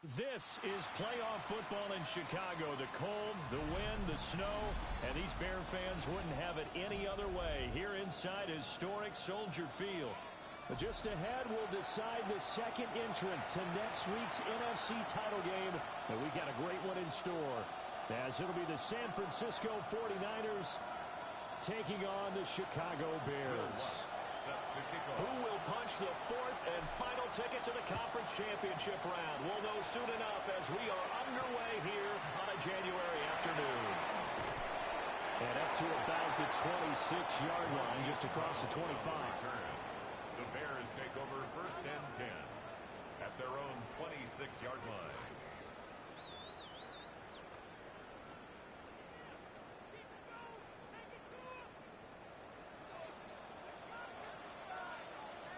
This is playoff football in Chicago. The cold, the wind, the snow, and these Bear fans wouldn't have it any other way here inside historic Soldier Field. But just ahead, we'll decide the second entrant to next week's NFC title game. And we got a great one in store, as it'll be the San Francisco 49ers taking on the Chicago Bears. Who will punch the fourth and final ticket to the conference championship round? We'll know soon enough as we are underway here on a January afternoon. And up to about the 26-yard line, just across the 25. The Bears take over first and 10 at their own 26-yard line.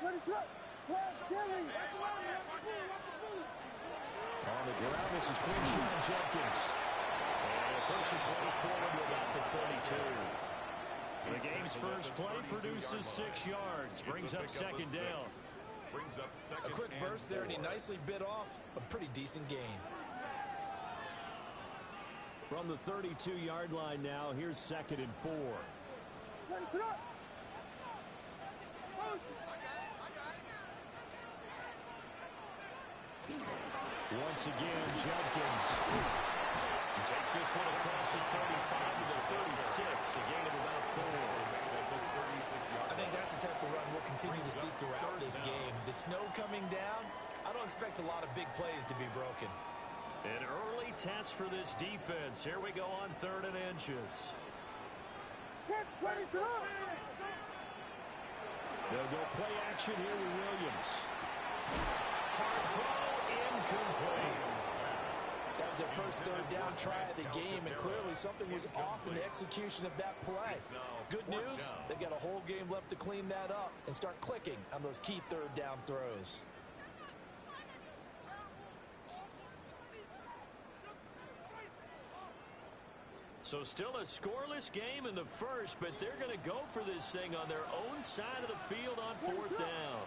On the ground, this is Quinshon Judkins. And it pushes right forward to about the 32. The game's first play produces 6 yards. Brings up second down. A quick burst there, and he nicely bit off a pretty decent gain. From the 32-yard line now, here's 2nd and 4. Once again, Judkins takes this one across the 35 to the 36, a gain of about 4. I think that's the type of run we'll continue to see throughout this game. The snow coming down, I don't expect a lot of big plays to be broken. An early test for this defense. Here we go on 3rd and inches. They'll go play action here with Williams. Hard throw, incomplete. That was their first 3rd down try of the game, and clearly something was off in the execution of that play. Good news, they've got a whole game left to clean that up and start clicking on those key 3rd down throws. So still a scoreless game in the first, but they're going to go for this thing on their own side of the field on 4th down.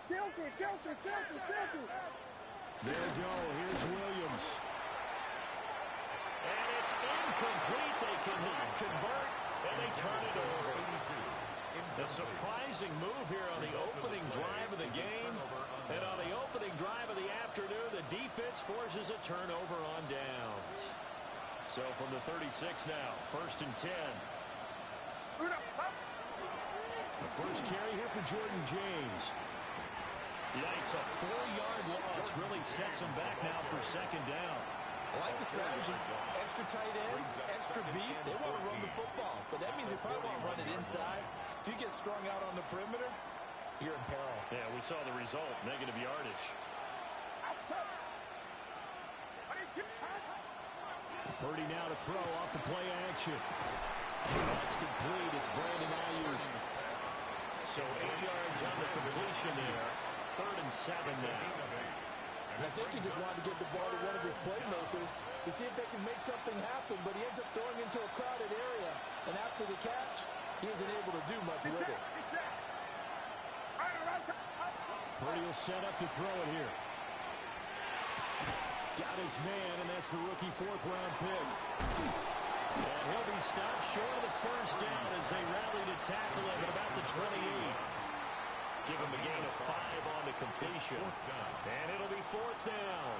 There we go. Here's Williams. And it's incomplete. They cannot convert, and they turn it over. A surprising move here on the opening drive of the game. And on the opening drive of the afternoon, the defense forces a turnover on downs. So from the 36 now, 1st and 10. The first carry here for Jordan James. Yikes, a 4-yard loss really sets them back now for 2nd down. I like the strategy. Extra tight ends, extra beef. They want to run the football, but that means they probably want to run it inside. If you get strung out on the perimeter, you're in peril. Yeah, we saw the result, negative yardage. 30 now to throw off the play action. That's complete. It's Brandon Ayuk. So 8 yards on the completion there. 3rd and 7 now. And I think he just wanted to get the ball to one of his playmakers to see if they can make something happen, but he ends up throwing into a crowded area. And after the catch, he isn't able to do much with it. Purdy will set up to throw it here. Got his man, and that's the rookie 4th-round pick. And he'll be stopped short of the 1st down as they rally to tackle him at about the 28. Give him a gain of 5 on the completion. And it'll be 4th down.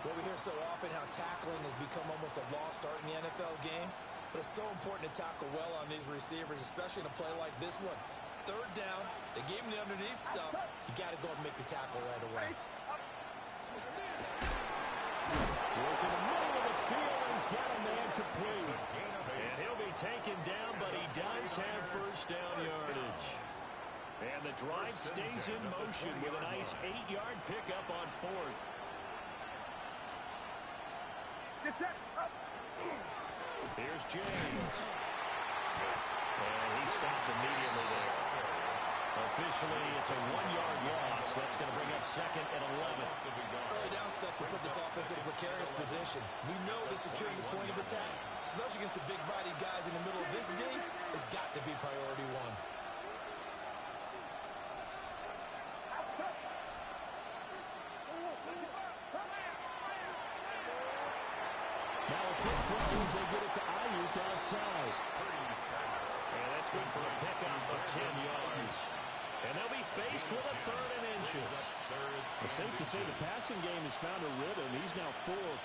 Well, we hear so often how tackling has become almost a lost art in the NFL game. But it's so important to tackle well on these receivers, especially in a play like this one. 3rd down, they gave him the underneath stuff. You got to go and make the tackle right away. Work in the middle of the field, and he's got a man complete. And he'll be taken down, but he does have 1st down yardage. And the drive stays in motion with a nice 8-yard pickup on 4th. Here's James. And he stopped immediately there. Officially, it's a 1-yard loss. That's going to bring up 2nd and 11. Early down steps will put this offense in a precarious position. We know that securing the point of attack, especially against the big-bodied guys in the middle of this D, has got to be priority 1. Now a quick throw as they get it to Ayuk outside. And that's good for a pickup of 10 yards. And they'll be faced with a 3rd and inches. It's safe to say the passing game has found a rhythm. He's now 4 of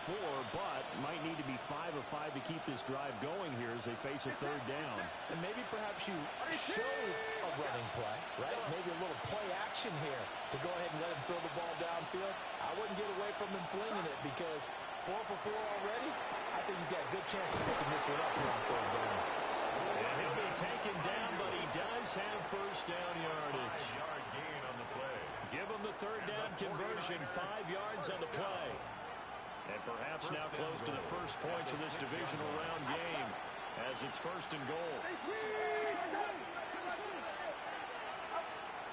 4, but might need to be 5 of 5 to keep this drive going here as they face a 3rd down. And maybe perhaps you show a running play, right? Maybe a little play action here to go ahead and let him throw the ball downfield. I wouldn't get away from him flinging it because 4 for 4 already. I think he's got a good chance of picking this one up here on 3rd down. And he'll be taken down, but he does have 1st down yardage. 5-yard gain on the play. Give him the 3rd down conversion, 5 yards on the play. And perhaps now close to the first points of this divisional round game as it's 1st and goal.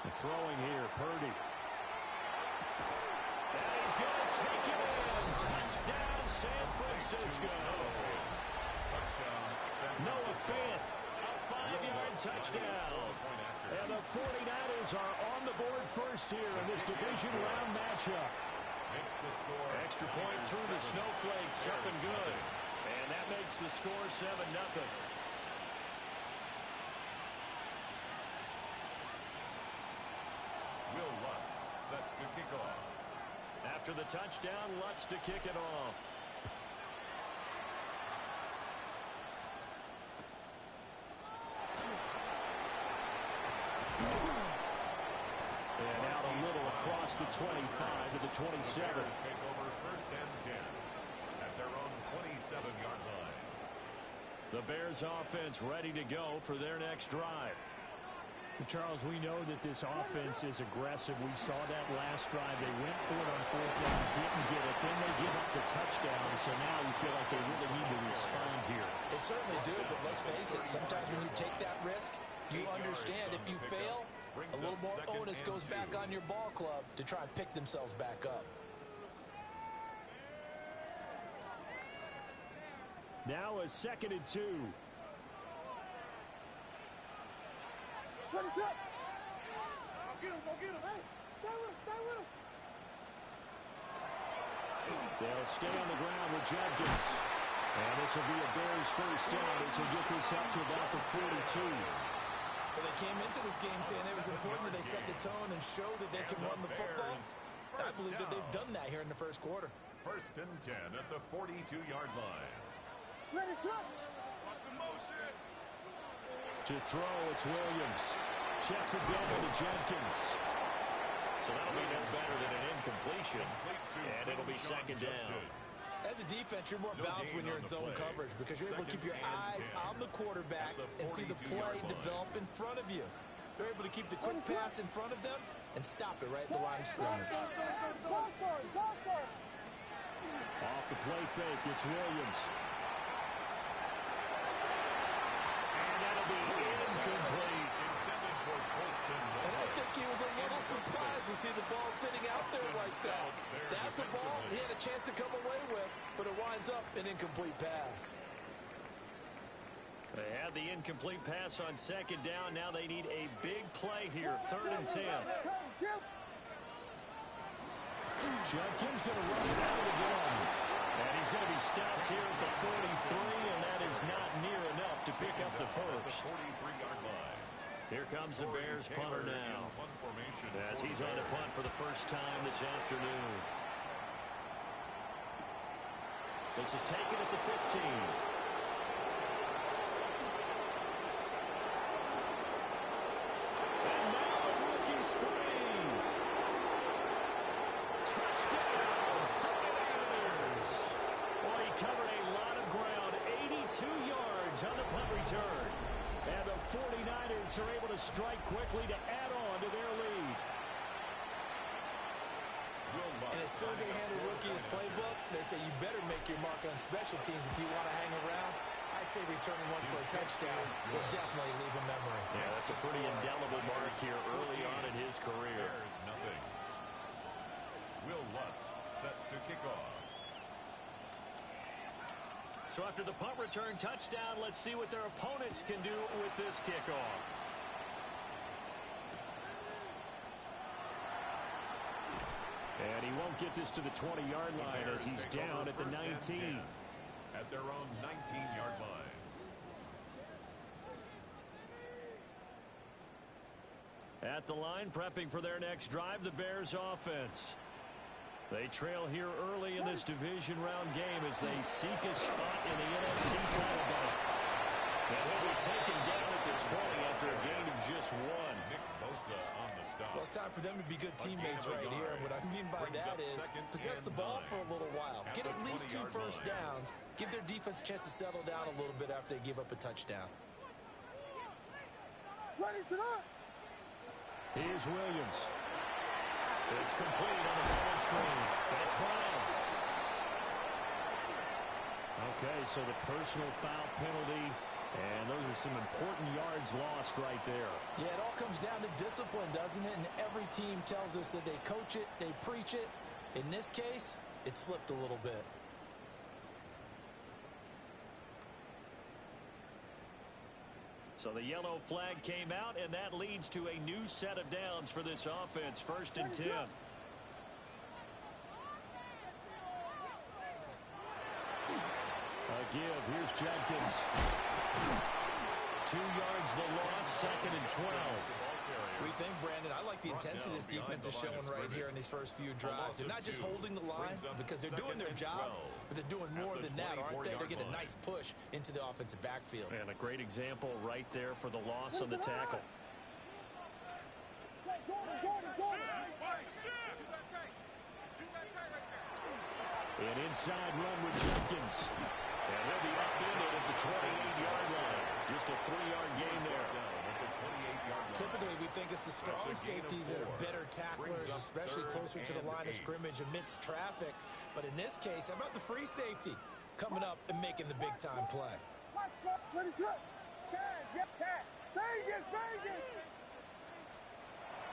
And throwing here, Purdy. And he's going to take it in. Touchdown, San Francisco. Noah Fant, a 5-yard touchdown. And the 49ers are on the board first here in this division round matchup. Extra point through the snowflakes, something good. And that makes the score 7-0. Will Lutz set to kick off. After the touchdown, Lutz to kick it off. And out a little across the 25 to the 27. Take over 1st and 10 at their own 27-yard line. The Bears offense ready to go for their next drive. Charles, we know that this offense is aggressive. We saw that last drive. They went for it on 4th down, didn't get it. Then they give up the touchdown. So now you feel like they really need to respond here. They certainly do, but let's face it, sometimes when you take that risk, you understand if you fail, a little more onus goes back on your ball club to try and pick themselves back up. Now a 2nd and 2. Run it up. Go get him, hey. Stay with him. They'll stay on the ground with Jenkins. And this will be a Bears 1st down as they get this up to about the 42. Well, they came into this game saying it was important that they set the tone and show that they can run the football. I believe that they've done that here in the 1st quarter. 1st and 10 at the 42-yard line. Ready, shot. Watch the motion. To throw, it's Williams. Checks it down to Jenkins. So that'll be no better than an incompletion. And it'll be 2nd down. As a defense, you're more balanced when you're in zone coverage because you're able to keep your eyes on the quarterback and see the play develop in front of you. They're able to keep the quick pass in front of them and stop it right at the line of scrimmage. Off the play fake, it's Williams. And that'll be incomplete. And I think he was a little surprised to see the ball sitting out there like that. That's a ball he had a chance to come away with, but it winds up an incomplete pass. They had the incomplete pass on 2nd down. Now they need a big play here, 3rd and 10. Jenkins going to run it out again. And he's going to be stopped here at the 43, and that is not near enough to pick up the 1st. 43-yard line. Here comes the Bears punter now, as he's on to punt for the first time this afternoon. This is taken at the 15. And now the rookie's free. Touchdown, 49ers. Well, he covered a lot of ground, 82 yards on the punt return. And the 49ers are able to strike quickly to add on to their lead. And as soon as they hand a rookie his playbook, they say you better make your mark on special teams if you want to hang around. I'd say returning one for a touchdown will definitely leave a memory. Yeah, that's a pretty indelible mark here early on in his career. Bears nothing. Will Lutz set to kick off. So after the punt return touchdown, let's see what their opponents can do with this kickoff. And he won't get this to the 20-yard line as he's down at the 19. at their own 19-yard line. At the line, prepping for their next drive, the Bears offense. They trail here early in this division round game as they seek a spot in the NFC title game. And they'll be taken down at the 20 after a gain of just one. Nick Bosa on the stop. Well, it's time for them to be good teammates right here. And what I mean by that is possess the ball for a little while. Get at least 2 first downs. Give their defense a chance to settle down a little bit after they give up a touchdown. Here's Williams. It's complete on the ball screen. That's Brown. Okay, so the personal foul penalty, and those are some important yards lost right there. Yeah, it all comes down to discipline, doesn't it? And every team tells us that they coach it, they preach it. In this case, it slipped a little bit. So the yellow flag came out, and that leads to a new set of downs for this offense. 1st and 10. A give. Here's Jenkins. 2 yards the loss. 2nd and 12. We think, Brandon, I like the intensity this defense is showing right here in these first few drives. They're not just holding the line because they're doing their job, but they're doing more than that, aren't they? They're getting a nice push into the offensive backfield. And a great example right there for the loss on the tackle. An inside run with Jenkins. And he'll be upended at the 28-yard line. Just a 3-yard gain there. Typically, we think it's the strong safeties that are better tacklers, especially closer to the line of scrimmage amidst traffic. But in this case, how about the free safety coming up and making the big-time play?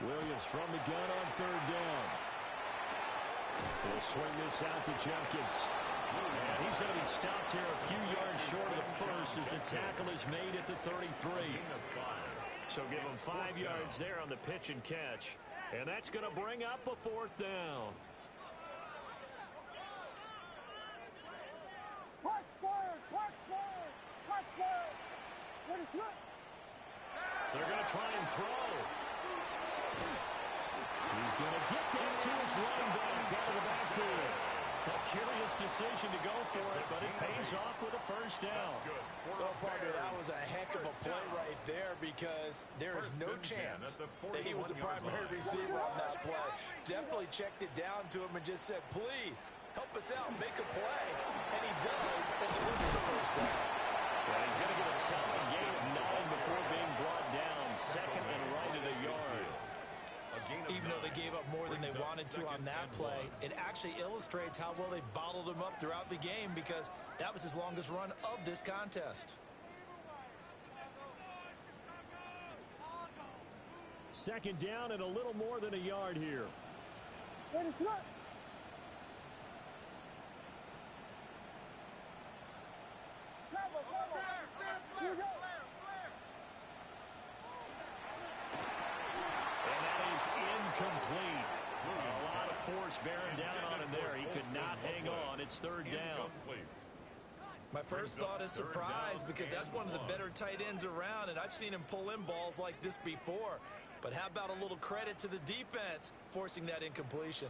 Williams from the gun on 3rd down. He'll swing this out to Jenkins. And he's going to be stopped here a few yards short of the first as the tackle is made at the 33. So give him 5 yards there on the pitch and catch. And that's going to bring up a 4th down. They're going to try and throw. He's going to get that to his running back out of the backfield. A curious decision to go for it, but it pays off with a 1st down. Well, partner, that was a heck of a play right there because there is no chance that he was a primary receiver on that play. Definitely checked it down to him and just said, please, help us out, make a play. And he does, and delivers a 1st down. Well, he's going to get a solid gain of 9 before being brought down. 2nd and right of the yard. Even though they gave up more than they wanted to on that play, it actually illustrates how well they bottled him up throughout the game because that was his longest run of this contest. 2nd down and a little more than a yard here. Incomplete. A lot of force bearing down on him there. He could not hang on. It's 3rd down. My first thought is surprise because that's one of the better tight ends around, and I've seen him pull in balls like this before. But how about a little credit to the defense forcing that incompletion?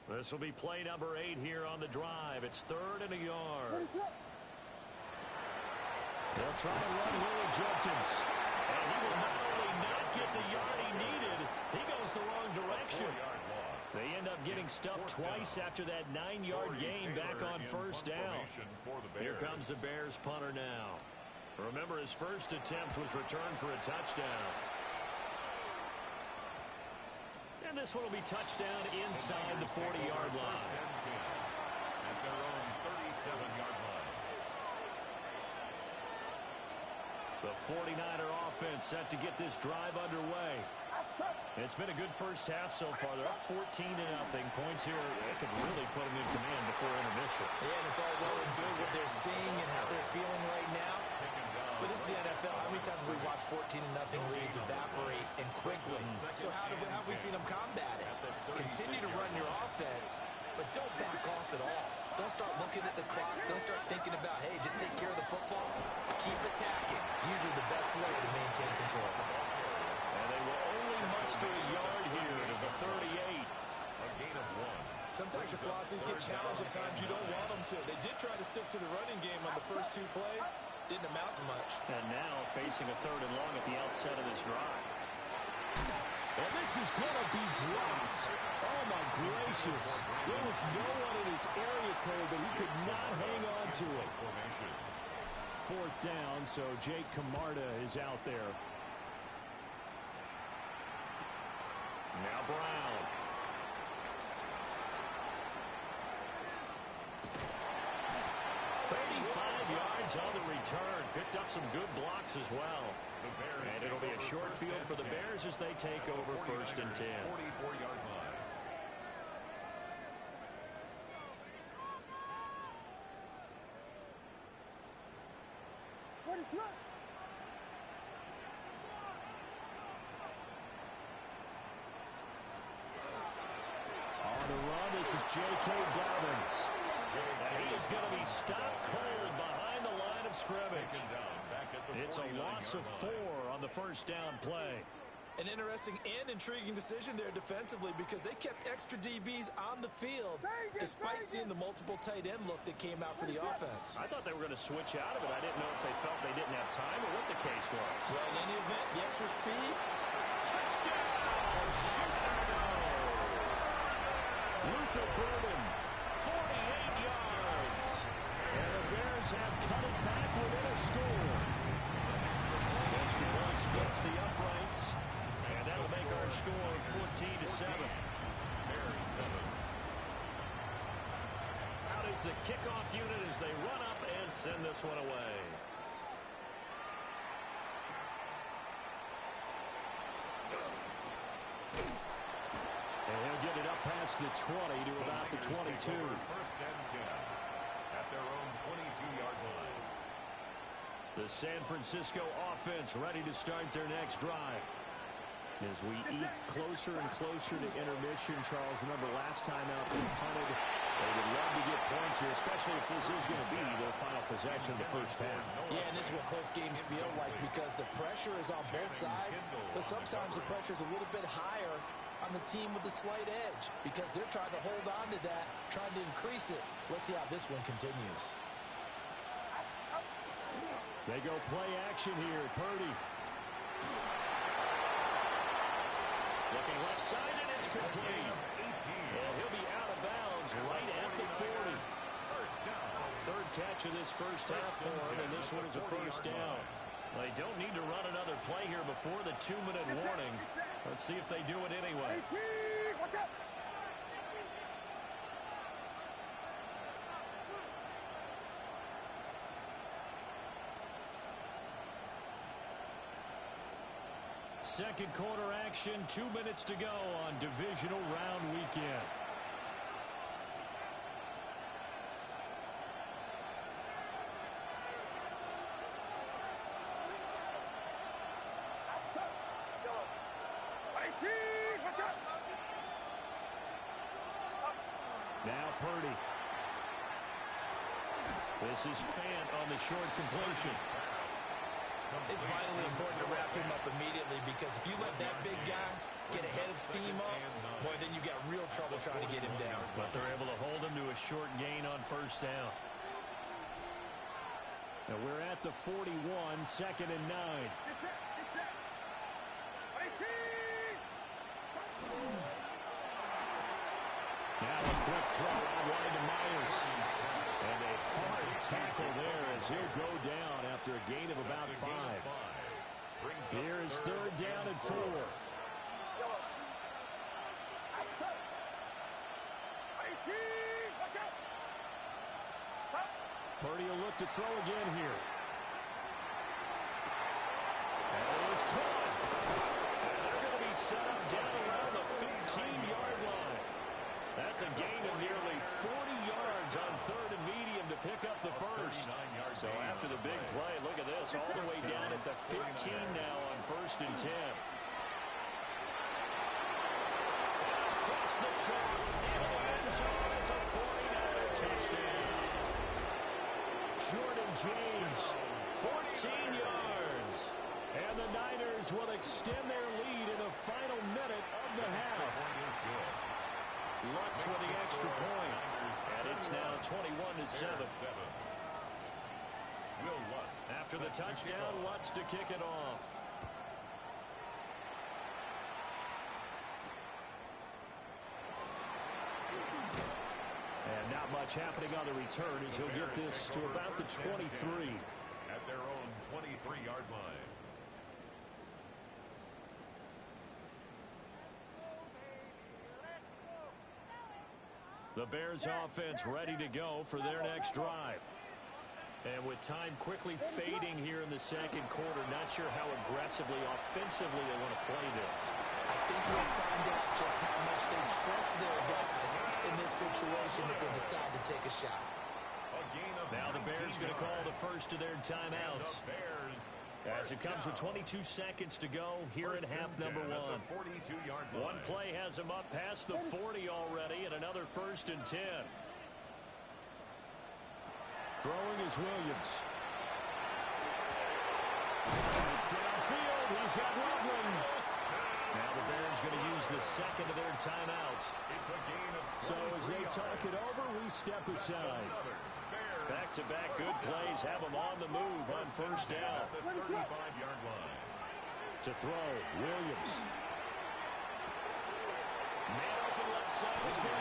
This will be play number 8 here on the drive. It's 3rd and a yard. They'll try to run here with Jenkins. And he will not only not get the yard he needed, he goes the wrong direction. They end up getting stuffed twice after that 9-yard gain back on 1st down. Here comes the Bears punter now. Remember, his first attempt was returned for a touchdown. And this one will be touchdown inside the 40-yard line. At their own 37-yard line. The 49er offense set to get this drive underway. It's been a good first half so far. They're up 14-0. Points here, it could really put them in command before intermission. Yeah, and it's all well and good what they're seeing and how they're feeling right looking at the clock. Don't start thinking about, hey, just take care of the football. Keep attacking. Usually the best way to maintain control. And they will only muster a yard here to the 38. A gain of 1. Sometimes your philosophies get challenged at times you don't want them to. They did try to stick to the running game on the first 2 plays. Didn't amount to much. And now facing a 3rd and long at the outset of this drive. And this is going to be dropped. Oh, my gracious. There was no one in his area code, but he could not hang on to it. 4th down, so Jake Camarda is out there. Now Brown. On the return, picked up some good blocks as well. And it'll be a short field for the Bears as they take over 1st and 10. 44-yard line. What is that? On the run, this is J.K. Dobbins. And he is going to be stopped cold behind the line of scrimmage. It's a loss of 4 on the 1st down play. An interesting and intriguing decision there defensively because they kept extra DBs on the field despite seeing the multiple tight end look that came out for the offense. I thought they were going to switch out of it. I didn't know if they felt they didn't have time or what the case was. Well, in any event, the extra speed. Touchdown, Chicago! Luther Burden, 48 yards. And the Bears have cut it back within a score. Extra point splits the uprights. And that'll make our score 14-7. Bears 7. Out is the kickoff unit as they run up and send this one away. And he'll get it up past the 20 to about the 22. 1st and 10 at their own 22-yard line. The San Francisco offense ready to start their next drive. As we eat closer and closer to intermission, Charles, remember last time out they punted. They would love to get points here, especially if this is going to be their final possession of the 1st half. Yeah, and this is what close games feel like because the pressure is on both sides, but sometimes the pressure is a little bit higher on the team with the slight edge because they're trying to hold on to that, trying to increase it. Let's see how this one continues. They go play action here. Purdy. Looking left side, and it's complete. And he'll be out of bounds right at the 40. 3rd catch of this 1st half for him, and this one is a 1st down. Well, they don't need to run another play here before the 2-minute warning. Let's see if they do it anyway. Watch out! Second quarter action, 2 minutes to go on Divisional Round weekend. Now Purdy. This is Fant on the short completion. It's vitally important to wrap him up immediately because if you let that big guy get ahead of steam up, boy, then you got real trouble trying to get him down. But they're able to hold him to a short gain on 1st down. Now we're at the 41, 2nd and 9. Now a quick throw out wide to Myers. And a hard tackle there as he'll go down after a gain of about 5. Here is 3rd down and 4. Purdy will look to throw again here. And it is caught. And they're going to be set up down around the 15-yard line. That's a gain of nearly 40 yards on 3rd and medium to pick up the 1st. So after the big play, look at this, all the way down at the 15 now on 1st and 10. Across the chalk, into the end zone, it's a 49er touchdown. James. 14 yards. And the Niners will extend their lead in the final minute of the half. Lutz with the extra point. And it's now 21-7. After the touchdown, Lutz to kick it off. And not much happening on the return as he'll get this to about the 23. At their own 23-yard line. The Bears offense ready to go for their next drive. And with time quickly fading here in the second quarter, not sure how aggressively, offensively they want to play this. I think we'll find out just how much they trust their guys in this situation if they decide to take a shot. Now the Bears going to call the first of their timeouts. As it comes with 22 seconds to go here in half number one. One play has him up past the 40 already, and another 1st and 10. Throwing is Williams. It's downfield. He's got Loveland. Now the Bears going to use the second of their timeouts. So as they talk it over, we step aside. Back-to-back good plays have them on the move on 1st down. 35-yard line. To throw, Williams. Man open left side is Bell.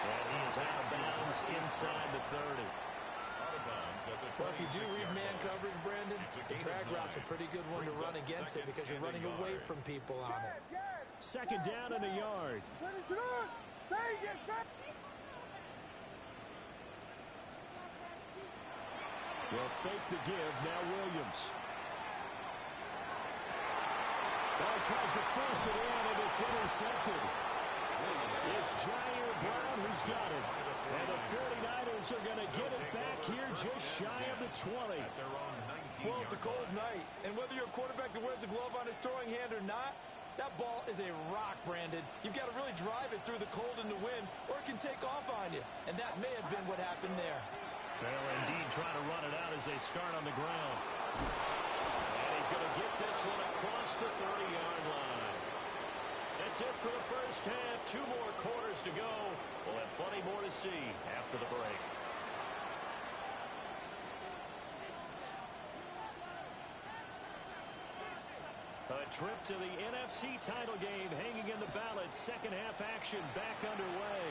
And he is out of bounds inside the 30. Well, if you do read man coverage, Brandon, the drag route's a pretty good one to run against it because you're running away from people on it. 2nd down and a yard. They'll fake the give. Now Williams. Well, tries to force it in, and it's intercepted. It's Jair Brown who's got it. And the 49ers are going to get it back here just shy of the 20. Well, it's a cold night, and whether you're a quarterback that wears a glove on his throwing hand or not, that ball is a rock, Brandon. You've got to really drive it through the cold and the wind, or it can take off on you. And that may have been what happened there. They'll indeed try to run it out as they start on the ground. And he's going to get this one across the 30-yard line. That's it for the first half. 2 more quarters to go. We'll have plenty more to see after the break. A trip to the NFC title game hanging in the balance. Second half action back underway.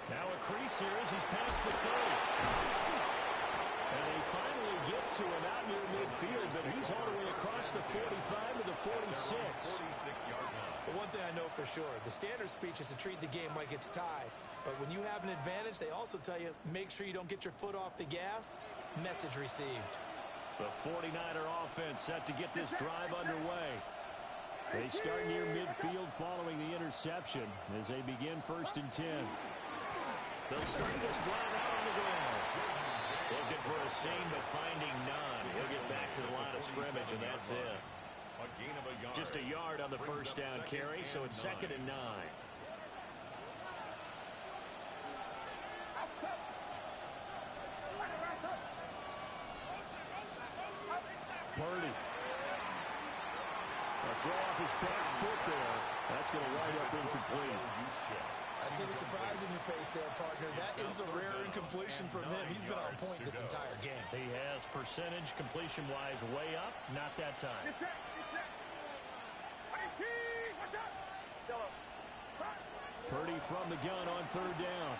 Now a crease here as he's past the 30. And they finally get to him out near midfield, but he's all the way across the 45 to the 46. 46-yard line. But one thing I know for sure, the standard speech is to treat the game like it's tied. But when you have an advantage, they also tell you, make sure you don't get your foot off the gas. Message received. The 49er offense set to get this drive underway. They start near midfield following the interception as they begin 1st and 10. They'll start this drive out on the ground. Looking for a seam, but finding none. He'll get back to the line of scrimmage, and that's it. Just a yard on the 1st down carry, so it's 2nd and 9. Purdy. A throw off his back foot there. That's going to wind up incomplete. I see the surprise in your face there, partner. That is a rare incompletion from him. He's been on point this entire game. He has percentage completion-wise way up. Not that time. Purdy from the gun on 3rd down.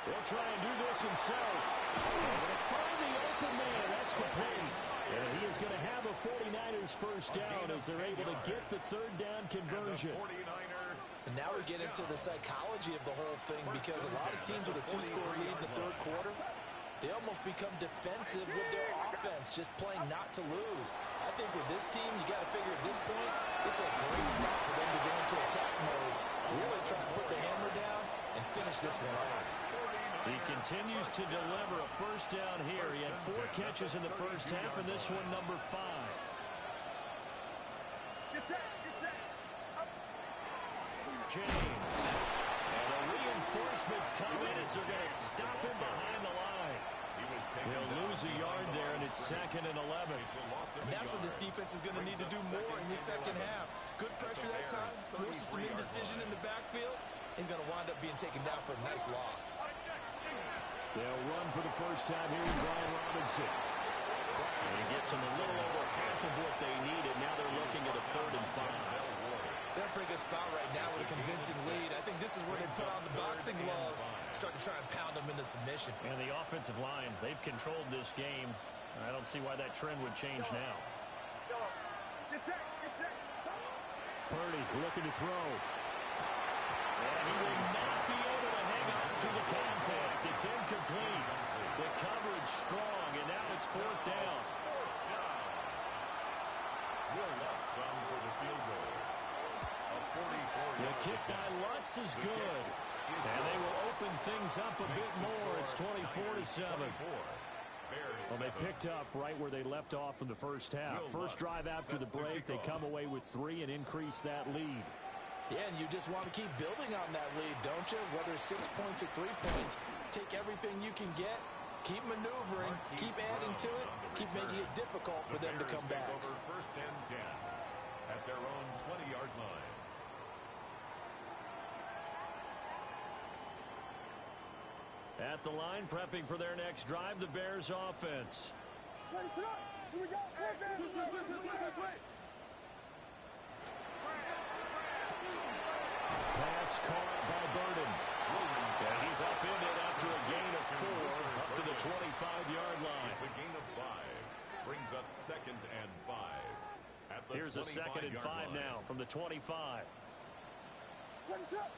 He'll try and do this himself. He'll find the open man. That's complete. And he is going to have a 49ers 1st down as they're able to get the 3rd down conversion. And now we get into the psychology of the whole thing because a lot of teams with a 2-score lead in the 3rd quarter, they almost become defensive with their offense, just playing not to lose. I think with this team, you got to figure at this point, this is a great spot for them to go into attack mode, really try to put the hammer down and finish this one off. He continues to deliver a 1st down here. He had 4 catches in the 1st half, and this one number 5. James. And a reinforcements come in as they're going to stop him behind the line. He'll lose a yard there, and it's 2nd and 11. And that's what this defense is going to need to do more in the second half. Good pressure that time, forces some indecision in the backfield. He's going to wind up being taken down for a nice loss. They'll run for the first time here with Brian Robinson. And he gets them a little over half of what they needed. Now they're looking at a 3rd and 5. They're in a pretty good spot right now with a convincing lead. I think this is where they put on the boxing gloves, start to try and pound them into submission. And the offensive line, they've controlled this game. I don't see why that trend would change now. Purdy looking to throw. And he will not be able to hang on to the contact. It's incomplete. The coverage strong, and now it's 4th down. Will Lutz on for the field goal. The kick by Lutz is good. And they will open things up a bit more. It's 24-7. Well, they picked up right where they left off in the first half. First drive after the break, they come away with 3 and increase that lead. Yeah, and you just want to keep building on that lead, don't you? Whether it's 6 points or 3 points, take everything you can get, keep maneuvering, keep adding to it, keep making it difficult for them to come back. Over 1st and 10 at their own 20-yard line. At the line, prepping for their next drive, the Bears offense. Ready, sit up. Here we go. Pass caught by Burden. And he's up in it after a gain of 4 up to the 25-yard line. It's a gain of 5. Brings up 2nd and 5. At the Here's a 2nd and 5 line. now from the 25. Ready, sit up.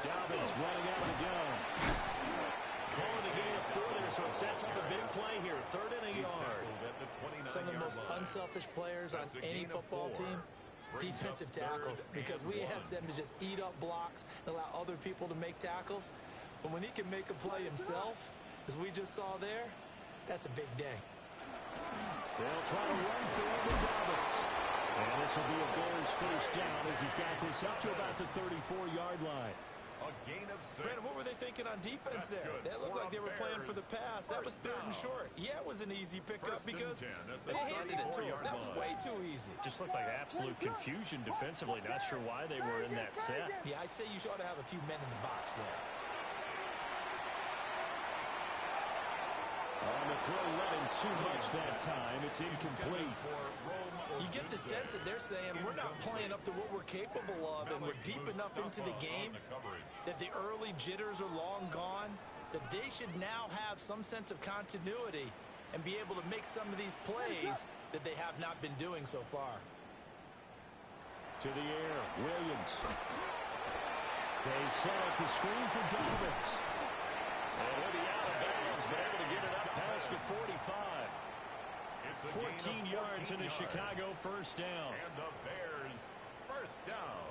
Dobbins running out of the gun. Calling the gain of 4 there, so it sets up a big play here. 3rd and a yard. Some of the most unselfish players on any football team, defensive tackles, because we ask them to just eat up blocks and allow other people to make tackles. But when he can make a play himself, as we just saw there, that's a big day. They'll try to run for him with Dobbins. And this will be a Bears first down as he's got this up to about the 34-yard line. A gain of 6. Brandon, what were they thinking on defense there? That looked like they were playing for the pass. That was 3rd and short. Yeah, it was an easy pickup because they handed it to him. That was way too easy. Just looked like absolute confusion defensively. Not sure why they were in that set. Yeah, I'd say you should have a few men in the box there. On the throw, running too much that time. It's incomplete. You get the sense that they're saying we're not playing up to what we're capable of, and we're deep enough into the game that the early jitters are long gone, that they should now have some sense of continuity and be able to make some of these plays that they have not been doing so far. To the air, Williams. They set up the screen for Dobbins. And he'll be out of bounds, but able to get it up past the 45. 14 yards into Chicago, first down. And the Bears first down.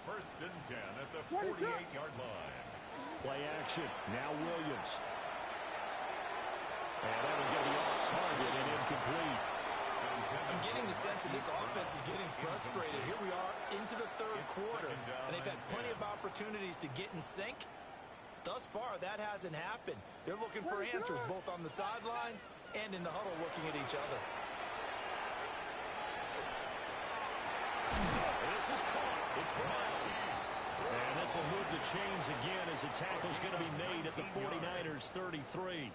1st and 10 at the 48-yard line. Play action. Now Williams. And that'll get the off target and incomplete. I'm getting the sense that this offense is getting frustrated. Here we are into the 3rd quarter, and they've had plenty of opportunities to get in sync. Thus far, that hasn't happened. They're looking for answers both on the sidelines and in the huddle looking at each other. This is caught. It's Brown. And this will move the chains again as the tackle's going to be made at the 49ers 33.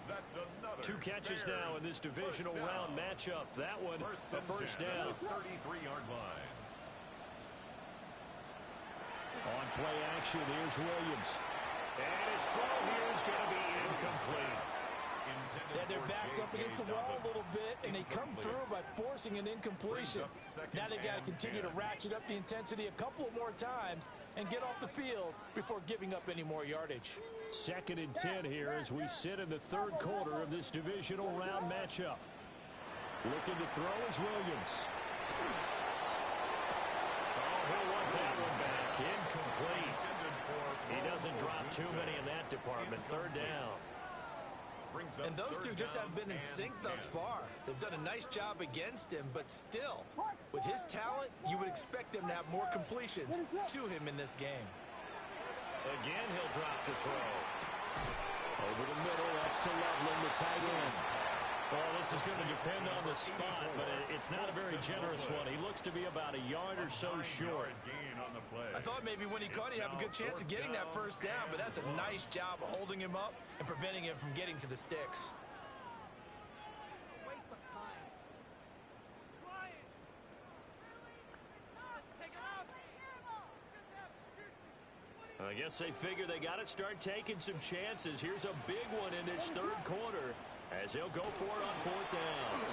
2 catches now in this divisional round matchup. That one, a first down. 33-yard line. On play action, here's Williams. And his throw here is going to be incomplete. Yeah, their back's up against the wall a little bit, and they come through by forcing an incompletion. Now they got to continue to ratchet up the intensity a couple more times and get off the field before giving up any more yardage. 2nd and 10 here as we sit in the 3rd quarter of this divisional round matchup. Looking to throw is Williams. Oh, he'll want that one back. Incomplete. He doesn't drop too many in that department. 3rd down. And those two just haven't been in sync thus far. They've done a nice job against him, but still, with his talent you would expect them to have more completions to him in this game. Again, he'll drop the throw. Over the middle, that's to Loveland, the tight end. Well, this is going to depend on the spot, but it's not a very generous one. He looks to be about a yard or so short. I thought maybe when he caught it, he'd have a good chance of getting that first down, but that's a nice job of holding him up and preventing him from getting to the sticks. I guess they figure they got to start taking some chances. Here's a big one in this third quarter as he'll go for it on fourth down.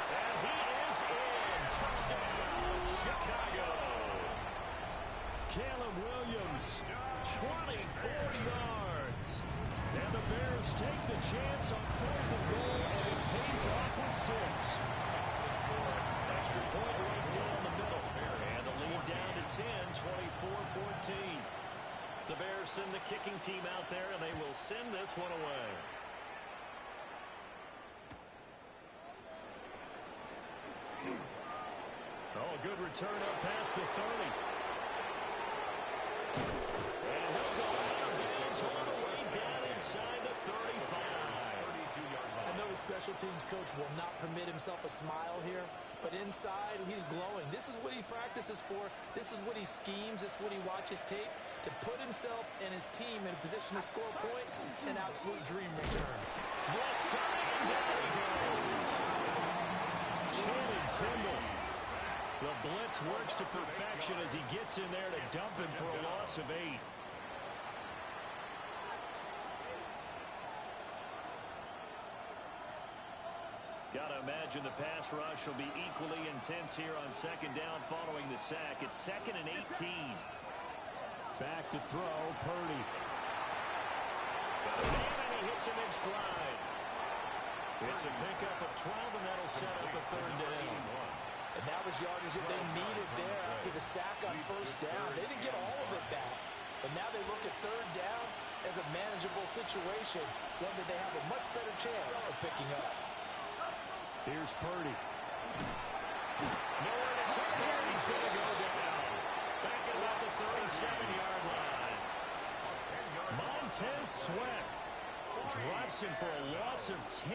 And he is in. Touchdown, Chicago. Caleb Williams, 24 yards. And the Bears take the chance on fourth and goal, and it pays off with 6. Extra point right down the middle. And the lead down to 10, 24-14. The Bears send the kicking team out there, and they will send this one away. Oh, a good return up past the 30. And he'll go out of bounds all the way down inside the 35. I know the special teams coach will not permit himself a smile here, but inside, he's glowing. This is what he practices for. This is what he schemes. This is what he watches tape to put himself and his team in a position to score points. An absolute dream return. Blitz coming, and there he goes. Channing Tindall. The blitz works to perfection as he gets in there to dump him for a loss of 8. Got to imagine the pass rush will be equally intense here on second down following the sack. It's 2nd and 18. Back to throw, Purdy. And he hits him in stride. It's a pickup of 12, and that'll set up a third down. And that was yardage that they needed there after the sack on first down. They didn't get all of it back, but now they look at third down as a manageable situation, one that they have a much better chance of picking up. Here's Purdy. Nowhere to turn here. He's going to go down. Back at about the 37-yard line. Montez Sweat drops him for a loss of 10,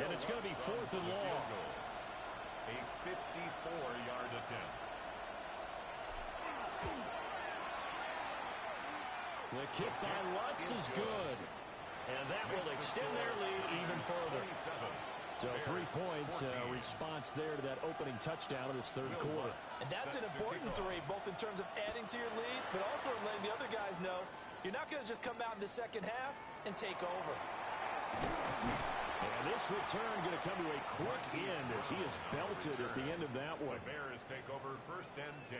and it's going to be 4th and long. A 54-yard attempt. The kick by Lutz is good, and that will extend their lead even further. So 3 points, response there to that opening touchdown of this third quarter. And that's an important 3, both in terms of adding to your lead, but also letting the other guys know you're not going to just come out in the second half and take over. And this return going to come to a quick end as he is belted at the end of that one. The Bears take over 1st and 10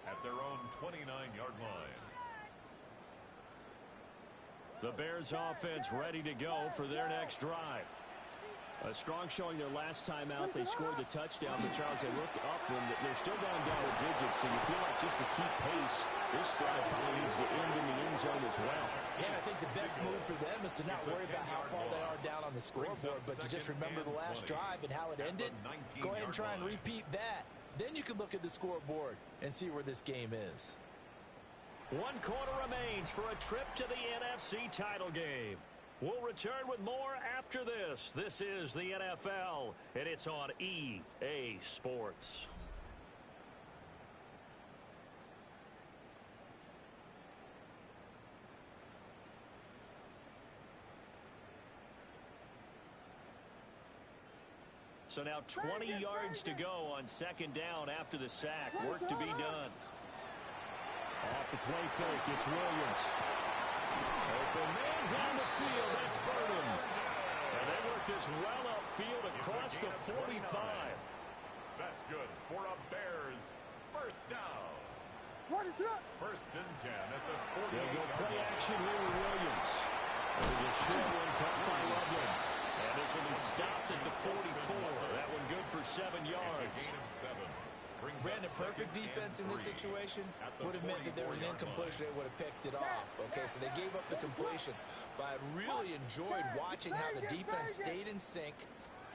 at their own 29-yard line. The Bears offense ready to go for their next drive. A strong showing their last time out. They scored the touchdown, but Charles, they look up when they're still down double digits, so you feel like just to keep pace, this drive probably needs to end in the end zone as well. Yeah, I think the best move for them is to not worry about how far they are down on the scoreboard, but to just remember the last drive and how it ended. Go ahead and try and repeat that. Then you can look at the scoreboard and see where this game is. 1 quarter remains for a trip to the NFC title game. We'll return with more after this. This is the NFL, and it's on EA Sports. So now 20 yards to go on second down after the sack. Work to be done. Off the play fake, it's Williams. Open man down the field, that's Burnham. And they work this well upfield across the 45. That's good for a Bears first down. What is up? 1st and 10 at the 48. They'll go play action here with Williams. There's a short one cut by Loveland. And this will be stopped at the 44. That one good for 7 yards. It's a gain of 7. Brandon, perfect defense in this situation would have meant that there was an incompletion. They would have picked it off. Okay, so they gave up the completion. But I really enjoyed watching how the defense stayed in sync,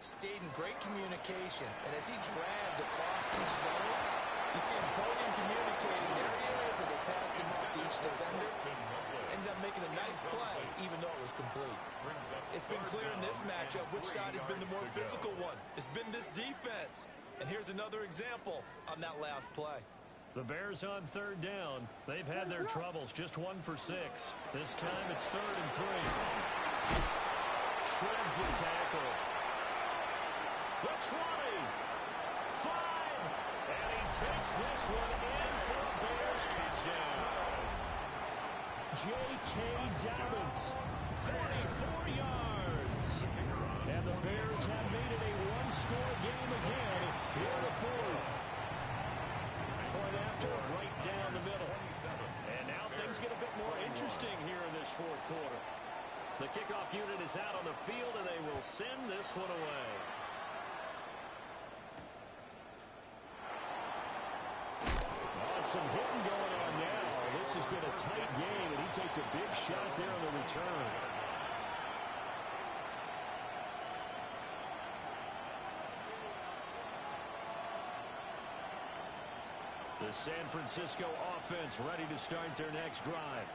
stayed in great communication, and as he dragged across each zone, you see him pointing, communicating. There he is, and they passed him off to each defender. Ended up making a nice play, even though it was complete. It's been clear in this matchup which side has been the more physical one. It's been this defense. And here's another example on that last play. The Bears on third down. They've had their troubles, just 1 for 6. This time it's 3rd and 3. Shreds the tackle. The 20. 5. And he takes this one in for a Bears touchdown. J.K. Dobbins, 44 yards. And the Bears have made it a one-score game again here in the 4th. Point after, right down the middle. And now things get a bit more interesting here in this 4th quarter. The kickoff unit is out on the field, and they will send this one away. Some hitting going on now. This has been a tight game, and he takes a big shot there on the return. The San Francisco offense ready to start their next drive.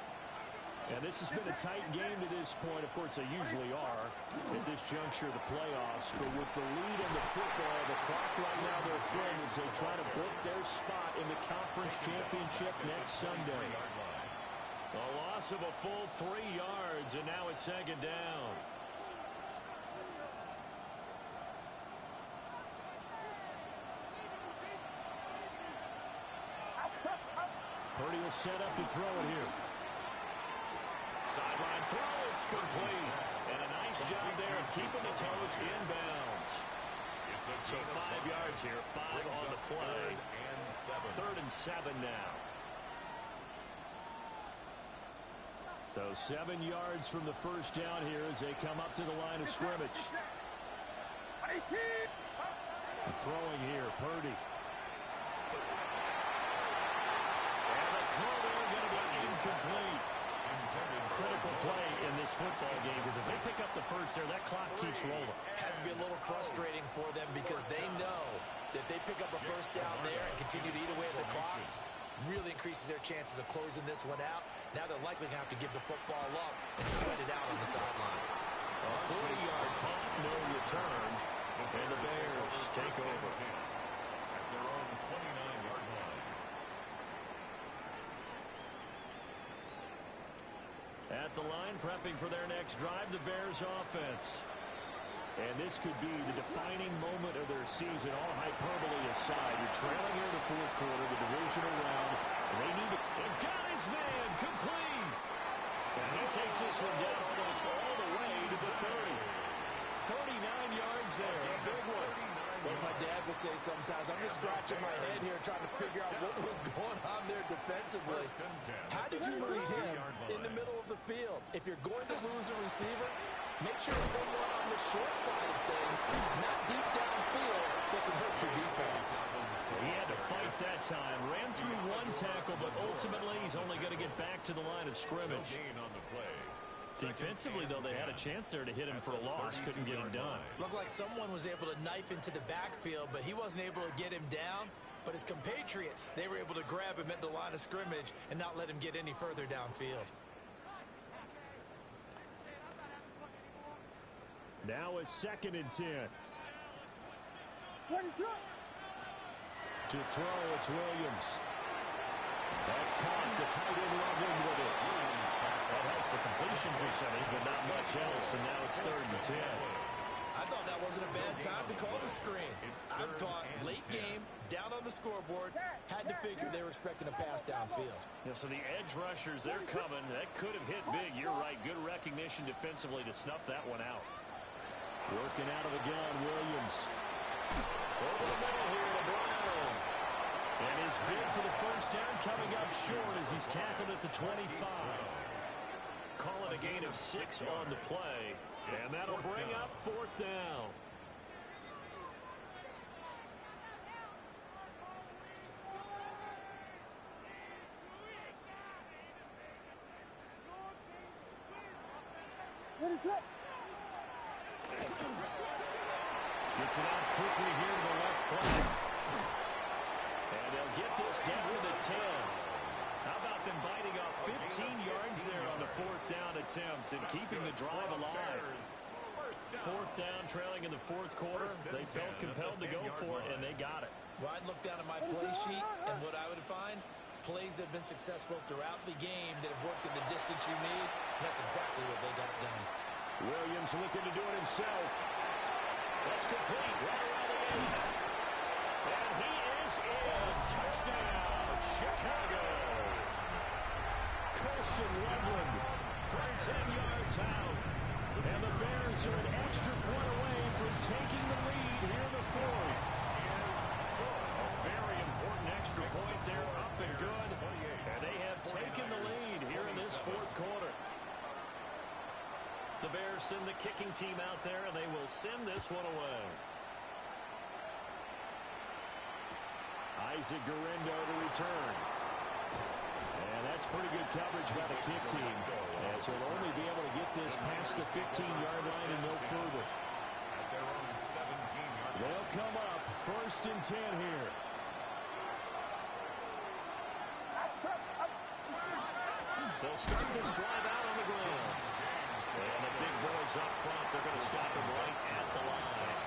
And this has been a tight game to this point. Of course, they usually are at this juncture of the playoffs. But with the lead in the football, the clock right now, they're thin as they try to book their spot in the conference championship next Sunday. A loss of a full 3 yards, and now it's 2nd down. Purdy will set up to throw it here. Sideline throw, it's complete. And a nice job there of keeping the toes inbounds. So 5 yards here, 5 on the play. 3rd and 7 now. So 7 yards from the first down here as they come up to the line of scrimmage. Throwing here, Purdy. And the throw there going to be incomplete. Critical play in this football game because if they pick up the first there, that clock keeps rolling. Has to be a little frustrating for them because they know that if they pick up a first down there and continue to eat away at the clock, really increases their chances of closing this one out. Now they're likely going to have to give the football up and sweat it out on the sideline. A 40-yard punt, no return, and the Bears take over. At their own 29-yard line. At the line, prepping for their next drive, the Bears offense. And this could be the defining moment of their season, all hyperbole aside. You're trailing here in the 4th quarter, the divisional round. They need to... And got his man, complete! And he takes this one down almost all the way to the 30. 39 yards there, a big one. Like my dad would say sometimes, I'm just scratching my head here trying to figure out what was going on there defensively. How did you lose him in the middle of the field? If you're going to lose a receiver, make sure it's someone on the short side of things, not deep downfield, that can hurt your defense. He had to fight that time. Ran through one tackle, but ultimately he's only going to get back to the line of scrimmage. No gain on the play. Defensively, though, they had a chance there to hit him for a loss. Couldn't get him done. Looked like someone was able to knife into the backfield, but he wasn't able to get him down. But his compatriots, they were able to grab him at the line of scrimmage and not let him get any further downfield. Now a 2nd and 10. To throw, it's Williams. That's caught. The tight end Loving with it. That helps the completion percentage, but not much else, and now it's 3rd and 10. I thought that wasn't a bad time to call the screen. I thought late game, down on the scoreboard, had to figure they were expecting a pass downfield. Yeah, so the edge rushers, they're coming. That could have hit big. You're right. Good recognition defensively to snuff that one out. Working out of the gun, Williams. Over the middle here to Brown. And his bid for the first down coming up short as he's tackled at the 25. Call it a gain of 6 on the play. And that'll bring up 4th down. Gets it out quickly here to the left flank. And they'll get this down to the 10. How about them biting off 15 yards there on the fourth down attempt and keeping the drive alive? Fourth down, trailing in the fourth quarter. They felt compelled to go for it, and they got it. Well, I'd look down at my play sheet, and what I would find, plays that have been successful throughout the game that have worked in the distance you need. That's exactly what they got done. Williams looking to do it himself. That's complete right around the end. And he is in. Touchdown, Chicago. Colston Loveland from 10 yards out. And the Bears are an extra point away from taking the lead here in the fourth. A very important extra point there, up and good. And they have taken the lead here in this fourth quarter. The Bears send the kicking team out there, and they will send this one away. Isaac Guerrero to return. And that's pretty good coverage by the kick team, as he'll only be able to get this past the 15-yard line and no further. They'll come up first and 10 here. They'll start this drive out on the ground. And the big boys up front, they're going to stop him right at the line.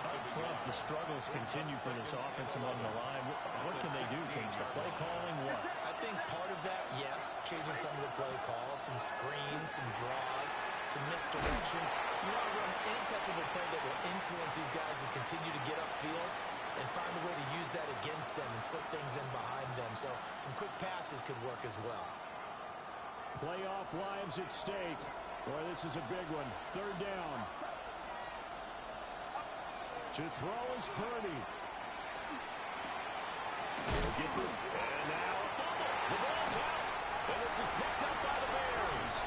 Up front, the struggles continue for this offense along the line. What can they do? Change the play calling? What? I think part of that, yes, changing some of the play calls, some screens, some draws, some misdirection. You want to run any type of a play that will influence these guys and continue to get upfield and find a way to use that against them and slip things in behind them. So some quick passes could work as well. Playoff lives at stake. Boy, this is a big one. Third down. To throw is Purdy. And now a fumble. The ball's out. And this is picked up by the Bears.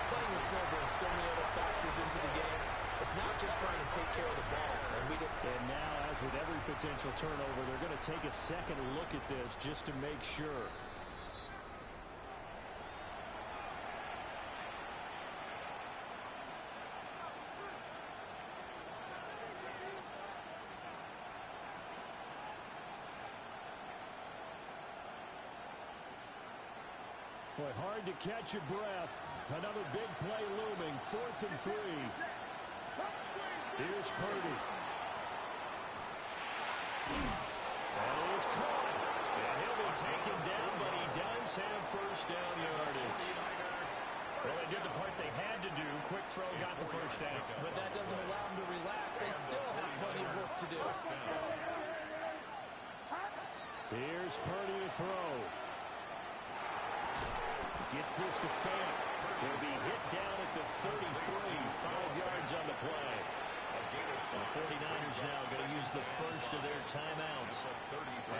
Playing the snow brings so many other factors into the game. It's not just trying to take care of the ball. And now, as with every potential turnover, they're going to take a second look at this just to make sure. Boy, hard to catch your breath. Another big play looming. 4th and 3. Here's Purdy. And he is caught. And he'll be taken down, but he does have first down yardage. Well, they did the part they had to do. Quick throw got the first down. But that doesn't allow them to relax. They still have plenty of work to do. Here's Purdy to throw. Gets this to Fant. He'll be hit down at the 33. 5 yards on the play. The 49ers now going to use the first of their timeouts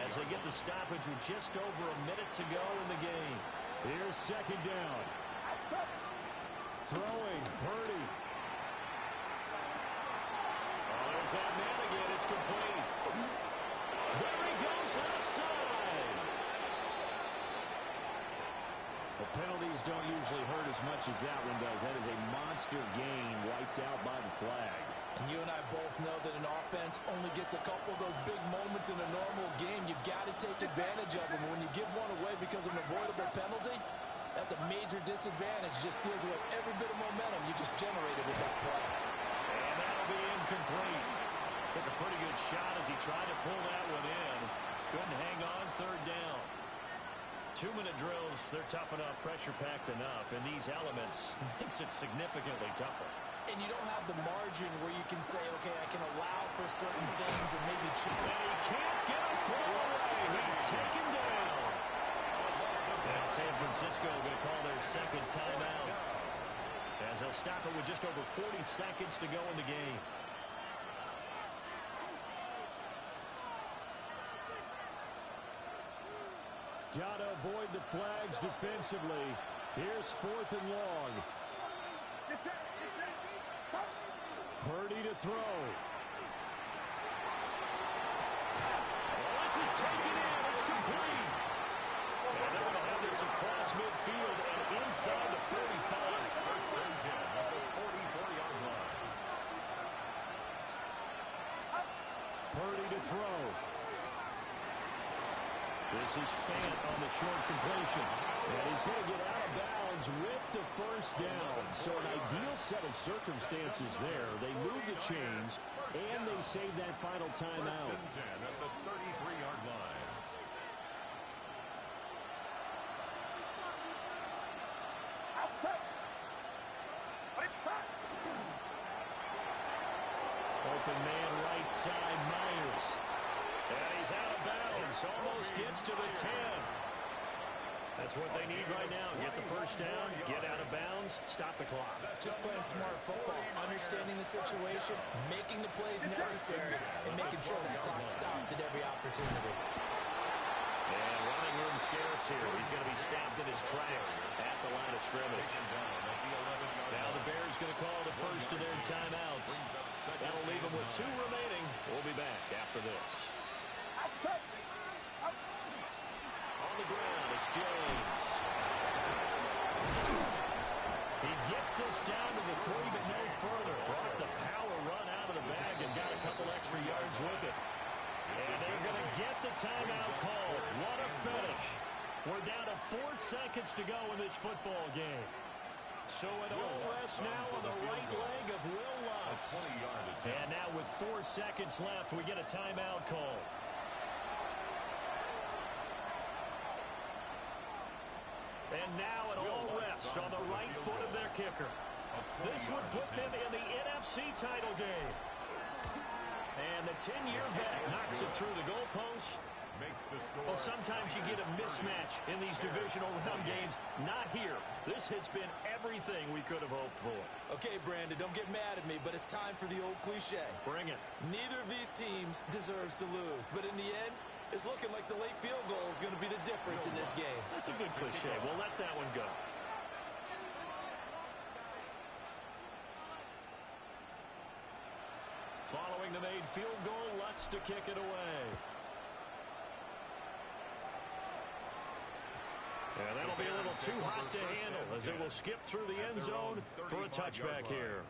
as they get the stoppage with just over a minute to go in the game. Here's second down. Throwing, Purdy. Oh, there's that man again. It's complete. There he goes outside. The penalties don't usually hurt as much as that one does. That is a monster gain wiped out by the flag. And you and I both know that an offense only gets a couple of those big moments in a normal game. You've got to take advantage of them. When you give one away because of an avoidable penalty, that's a major disadvantage. Just deals with every bit of momentum you just generated with that play. And that'll be incomplete. Took a pretty good shot as he tried to pull that one in. Couldn't hang on. Third down. 2-minute drills, they're tough enough, pressure-packed enough, and these elements makes it significantly tougher. And you don't have the margin where you can say, okay, I can allow for certain things and maybe cheat. And he can't get a throw away. He's taken down. And San Francisco going to call their second timeout as they'll stop it with just over 40 seconds to go in the game. Got to avoid the flags defensively. Here's 4th and long. Purdy to throw. Well, this is taken in. It's complete. And they're going to have this across midfield and inside the 45. First and 10 at the 44-yard line. Purdy to throw. This is Fant on the short completion. And he's going to get out of bounds with the first down. So an ideal set of circumstances there. They move the chains, and they save that final timeout. 1st and 10 at the 33-yard line. Open man right side, Myers. And he's out of bounds. Almost gets to the 10. That's what they need right now. Get the first down, get out of bounds, stop the clock. Just playing smart football, understanding the situation, making the plays necessary, and making sure that clock stops at every opportunity. And running room scarce here. He's going to be stopped in his tracks at the line of scrimmage. Now the Bears going to call the first of their timeouts. That'll leave them with 2 remaining. We'll be back after this. On the ground, it's James. He gets this down to the 3, but no further. Brought the power run out of the bag and got a couple extra yards with it. And they're going to get the timeout called. What a finish. We're down to 4 seconds to go in this football game. So it all rests now on the right leg of Will Lutz. And now with 4 seconds left, we get a timeout call. And now it all rests on the right foot of their kicker. This would put them in the NFC title game. And the 10-year vet knocks it through the goalpost. Well, sometimes you get a mismatch in these divisional round games. Not here. This has been everything we could have hoped for. Okay, Brandon, don't get mad at me, but it's time for the old cliche. Bring it. Neither of these teams deserves to lose, but in the end, it's looking like the late field goal is going to be the difference in this game. That's a good cliche. We'll let that one go. Following the made field goal, Lutz to kick it away. And that'll be a little too hot to handle as it will skip through the end zone for a touchback here.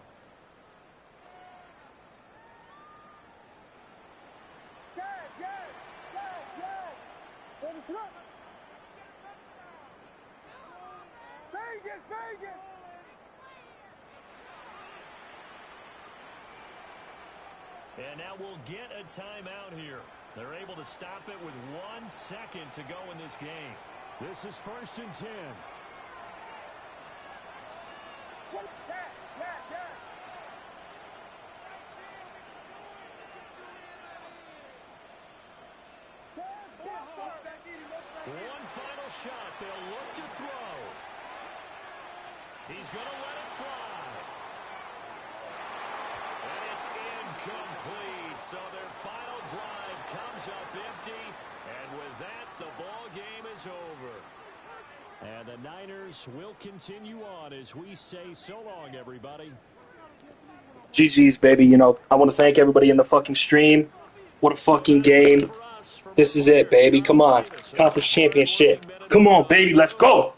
Vegas! And now we'll get a timeout here. They're able to stop it with 1 second to go in this game. This is 1st and 10. One final shot. They'll look to throw. He's going to let it fly. And it's incomplete. So their final drive comes up empty. And with that, the ball game is over. And the Niners will continue on as we say so long, everybody. GG's, baby. You know, I want to thank everybody in the fucking stream. What a fucking game. This is it, baby. Come on. Conference championship. Come on, baby. Let's go.